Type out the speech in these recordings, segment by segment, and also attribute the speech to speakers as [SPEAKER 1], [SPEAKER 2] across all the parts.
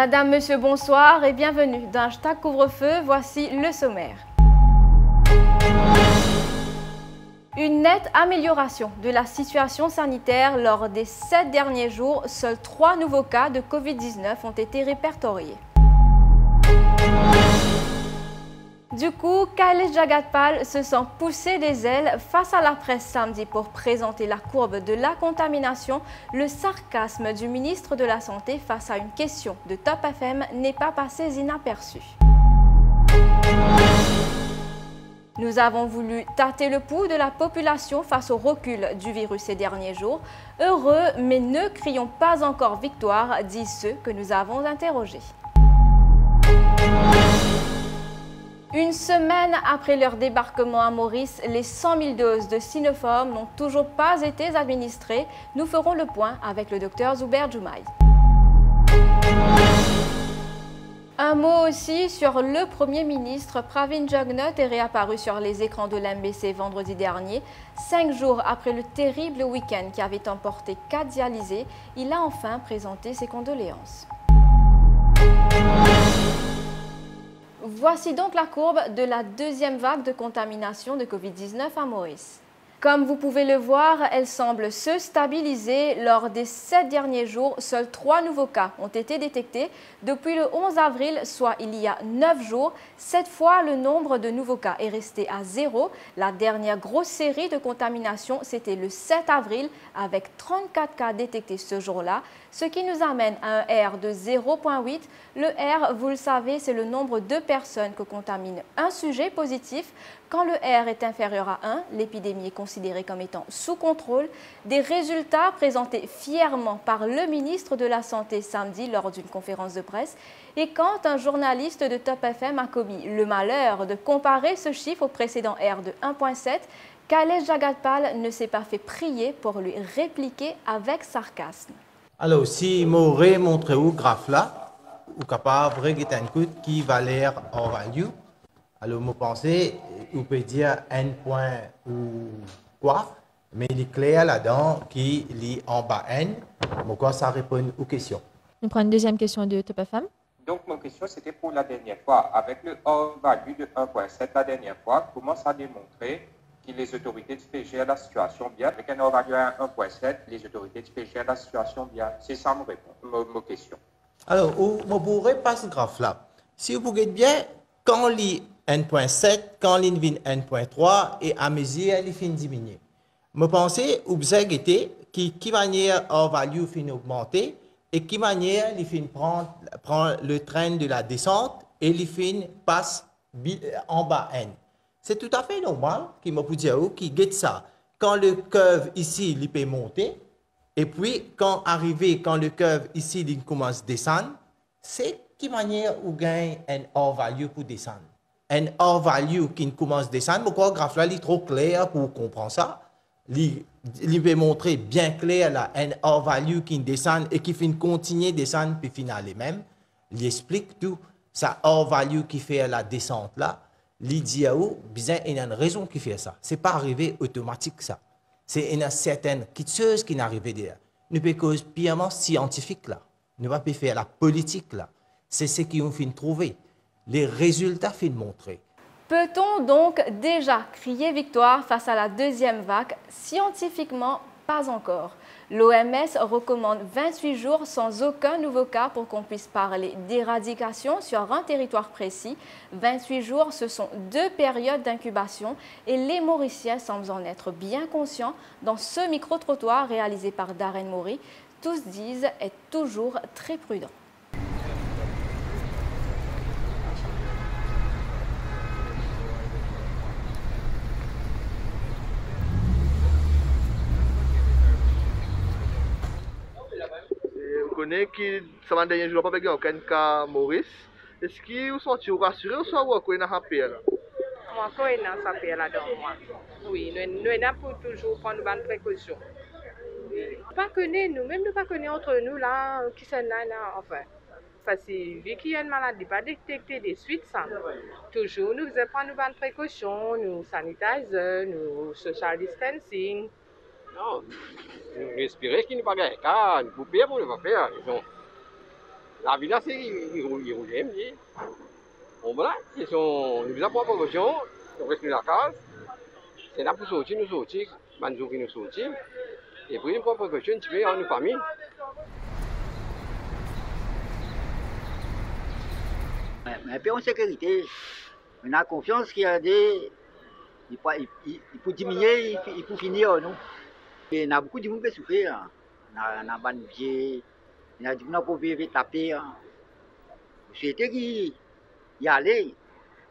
[SPEAKER 1] Madame, Monsieur, bonsoir et bienvenue dans Hashtag Couvre-feu. Voici le sommaire. Une nette amélioration de la situation sanitaire lors des 7 derniers jours. Seuls 3 nouveaux cas de Covid-19 ont été répertoriés. Du coup, Kailesh Jagatpal se sent pousser des ailes face à la presse samedi pour présenter la courbe de la contamination. Le sarcasme du ministre de la Santé face à une question de Top FM n'est pas passé inaperçu. Nous avons voulu tâter le pouls de la population face au recul du virus ces derniers jours. Heureux, mais ne crions pas encore victoire, disent ceux que nous avons interrogés. Une semaine après leur débarquement à Maurice, les 100 000 doses de Sinopharm n'ont toujours pas été administrées. Nous ferons le point avec le docteur Zubair Joumaï. Un mot aussi sur le Premier ministre. Pravin Jugnauth est réapparu sur les écrans de l'MBC vendredi dernier. 5 jours après le terrible week-end qui avait emporté 4 dialysés, il a enfin présenté ses condoléances. Voici donc la courbe de la deuxième vague de contamination de Covid-19 à Maurice. Comme vous pouvez le voir, elle semble se stabiliser. Lors des 7 derniers jours, seuls 3 nouveaux cas ont été détectés depuis le 11 avril, soit il y a 9 jours. Cette fois, le nombre de nouveaux cas est resté à 0. La dernière grosse série de contamination, c'était le 7 avril, avec 34 cas détectés ce jour-là, ce qui nous amène à un R de 0,8. Le R, vous le savez, c'est le nombre de personnes que contamine un sujet positif. Quand le R est inférieur à 1, l'épidémie est considérée comme étant sous contrôle. Des résultats présentés fièrement par le ministre de la Santé samedi lors d'une conférence de presse. Et quand un journaliste de Top FM a commis le malheur de comparer ce chiffre au précédent R de 1,7, Kailesh Jagatpal ne s'est pas fait prier pour lui répliquer avec sarcasme.
[SPEAKER 2] Alors, si m'aurait montré au graphe là, ou capable de regarder un coup qui valeur en value, alors, je pense on peut dire n point ou quoi, mais il est clair là-dedans qui lit en bas n. Pourquoi ça répond aux questions.
[SPEAKER 3] Nous prenons une deuxième question de Top FM.
[SPEAKER 4] Donc, ma question, c'était pour la dernière fois. Avec le hors-value de 1,7 la dernière fois, comment ça a démontré que les autorités de pays gèrent la situation bien? Avec un hors-value à 1,7, les autorités de pays gèrent la situation bien. C'est ça ma question.
[SPEAKER 2] Alors, on pourrait passer ce graphe là. Si vous regardez bien, quand on lit n.7, quand on lit n.3, et à mesure, il finit diminuer. Je pense que vous avez qui manière hors-value finit augmenter, et qui manière il finit prend le train de la descente, et il finit passe en bas n. C'est tout à fait normal qu'il m'a dire qui guette ça. Quand le curve ici, il peut monter, et puis quand le curve ici, il commence à descendre, c'est qui manière où gagne un hors-value pour descendre. Un hors-value qui commence à descendre, pourquoi le graphe là, il est trop clair pour comprendre ça. Il peut montrer bien clair là, un hors-value qui descend et qui finit continuer à descendre, puis finalement même. Il explique tout. Ça hors-value qui fait la descente là, il dit il y a une raison qui fait ça. Ce n'est pas arrivé automatique ça. C'est une certaine chose qui est arrivée derrière. Nous ne pouvons pas purement scientifique là. Nous ne pouvons pas faire la politique là. C'est ce qu'ils ont fini de trouver. Les résultats finissent de montrer.
[SPEAKER 1] Peut-on donc déjà crier victoire face à la deuxième vague? Scientifiquement, pas encore. L'OMS recommande 28 jours sans aucun nouveau cas pour qu'on puisse parler d'éradication sur un territoire précis. 28 jours, ce sont 2 périodes d'incubation et les Mauriciens semblent en être bien conscients. Dans ce micro-trottoir réalisé par Darren Maury, tous disent être toujours très prudents.
[SPEAKER 5] On connaît que ça m'a dernier jour pas avec aucun cas Maurice. Est-ce que vous sentez rassuré ou soit vous connaissez un peu là?
[SPEAKER 6] Moi, quand il a ça fait là-dedans, moi. Oui, nous avons pour toujours prendre bonne précaution. Pas connaître nous, même nous pas connaître entre nous là, qui sont là, enfin. Parce que vu qu'il y a une maladie, pas détecter des suites, ça. Toujours, nous faisons prendre bonne précaution, nous sanitiser, nous social distancing.
[SPEAKER 7] Non, espérer qu'il n'y ait pas de cas, nous pouvons pas faire. La vie là, c'est ironique. Bon, voilà, ils sont nous avons promotion, on reste dans la case. C'est là pour sortir, nous sortir, manjour qui nous sortir. Et puis, une promotion, tu veux, en une famille.
[SPEAKER 8] Mais puis en sécurité, on a confiance qu'il y a des. Il faut diminuer, il faut finir, non? Et il y a beaucoup de monde qui souffrent. On a ban pied, il y a du monde qui peut taper. Je souhaitais qu'il y allait.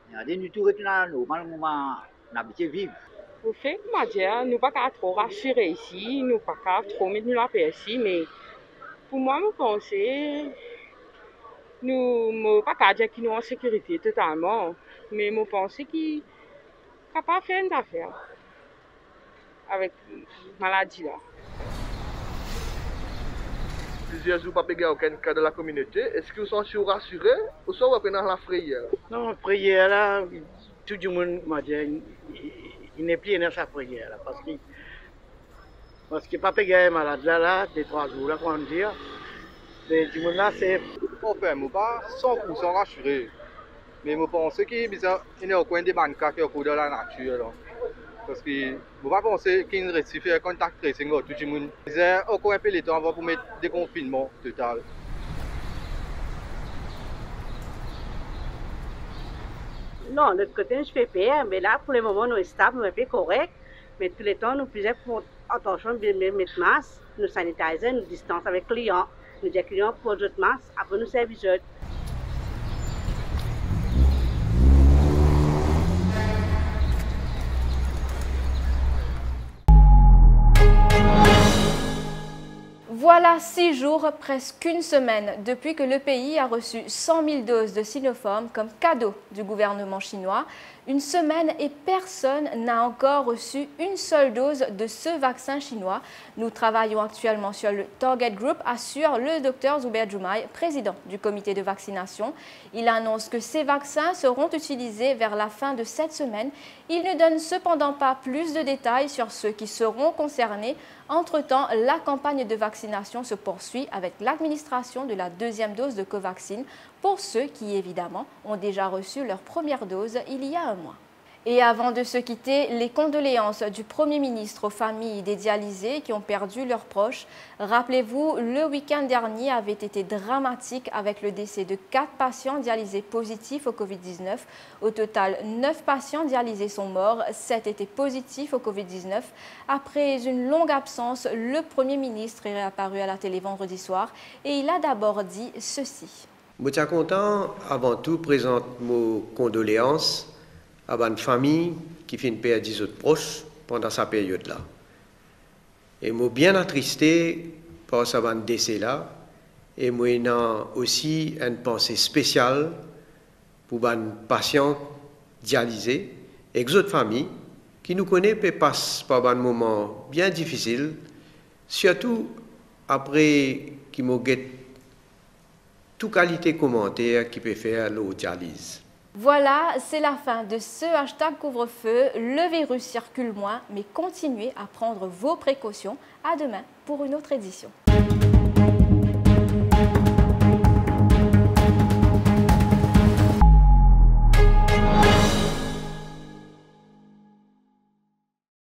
[SPEAKER 8] Il y a des nous retourner normalement, on a habitué vivre.
[SPEAKER 6] Au fait, comment dire, nous ne pouvons pas trop rassurer ici, nous ne pouvons pas trop mettre la paix ici, mais pour moi, je pense nous ne pouvons pas dire qu'ils sont en sécurité totalement, mais je pense qu'ils ne peuvent pas faire une affaire avec la maladie là.
[SPEAKER 5] Plusieurs jours, pas péguer aucun cas de la communauté. Est-ce que vous sentez rassurés ou soit vous prenez la frayeur?
[SPEAKER 9] Non, la prière là, tout le monde m'a dit, il n'est plus dans sa prière là, parce que pas péguer malade là, des 3 jours là, comment dire. Mais tout le monde là, c'est.
[SPEAKER 10] Enfin, je ne suis pas 100% rassuré. Mais je pense qu'il y a aucun des cas qui est au cours de la nature. Là. Parce que je ne pas penser qu'il y a une récifie de contact tracing. Tout le monde a aucun peloton pour mettre des confinements total.
[SPEAKER 11] Non, de l'autre côté, je fais peur, mais là, pour le moment, nous sommes stables, nous sommes corrects. Mais tous les temps, nous faisons attention, bien mettre masque, nous sanitiser, nous distance avec les clients. Nous disons aux clients pour notre masque, après nous servir.
[SPEAKER 1] Voilà 6 jours, presque une semaine, depuis que le pays a reçu 100 000 doses de Sinopharm comme cadeau du gouvernement chinois. Une semaine et personne n'a encore reçu une seule dose de ce vaccin chinois. Nous travaillons actuellement sur le Target Group, assure le Dr Zubair Joumaï, président du comité de vaccination. Il annonce que ces vaccins seront utilisés vers la fin de cette semaine. Il ne donne cependant pas plus de détails sur ceux qui seront concernés. Entre-temps, la campagne de vaccination se poursuit avec l'administration de la 2e dose de Covaxin pour ceux qui, évidemment, ont déjà reçu leur première dose il y a un mois. Et avant de se quitter, les condoléances du Premier ministre aux familles des dialysés qui ont perdu leurs proches. Rappelez-vous, le week-end dernier avait été dramatique avec le décès de 4 patients dialysés positifs au Covid-19. Au total, 9 patients dialysés sont morts, 7 étaient positifs au Covid-19. Après une longue absence, le Premier ministre est réapparu à la télé vendredi soir et il a d'abord dit ceci.
[SPEAKER 12] Je suis content, avant tout, présente mes condoléances à une famille qui fait une perte de autres proches pendant cette période-là. Et je suis bien attristé par ce décès-là. Et je suis aussi une pensée spéciale pour les patients dialysés et les autres familles qui nous connaissent et passent par un moment bien difficile, surtout après qu'ils m'ont toute qualité commentaire qui peut faire l'eau dialyse.
[SPEAKER 1] Voilà, c'est la fin de ce hashtag couvre-feu. Le virus circule moins, mais continuez à prendre vos précautions. À demain pour une autre édition.